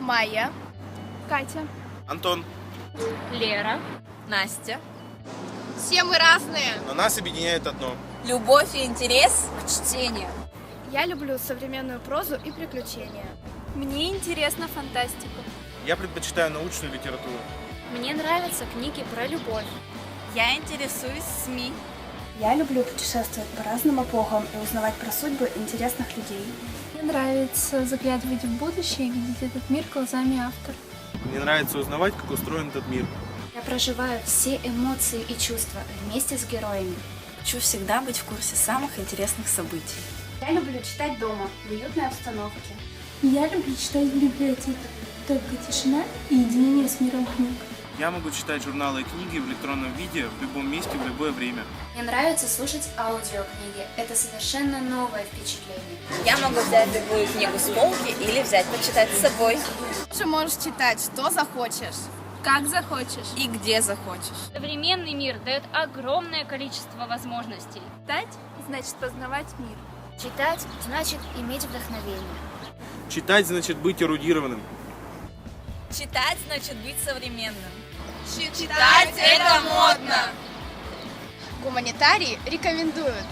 Майя, Катя, Антон. Лера, Настя. все мы разные. Но нас объединяет одно. Любовь и интерес к чтению. Я люблю современную прозу и приключения. мне интересна фантастика. Я предпочитаю научную литературу. Мне нравятся книги про любовь. Я интересуюсь СМИ. Я люблю путешествовать по разным эпохам и узнавать про судьбы интересных людей. Мне нравится заглядывать в будущее и видеть этот мир глазами автора. Мне нравится узнавать, как устроен этот мир. Я проживаю все эмоции и чувства вместе с героями. Хочу всегда быть в курсе самых интересных событий. Я люблю читать дома, в уютной обстановке. Я люблю читать в библиотеке. Только тишина и единение с миром книг. Я могу читать журналы и книги в электронном виде в любом месте, в любое время. Мне нравится слушать аудиокниги. Это совершенно новое впечатление. Я могу взять любую книгу с полки или взять почитать с собой. Ты можешь читать, что захочешь. Как захочешь. И где захочешь. Современный мир дает огромное количество возможностей. Читать значит познавать мир. Читать значит иметь вдохновение. Читать значит быть эрудированным. Читать значит быть современным. Читать это модно. Гуманитарии рекомендуют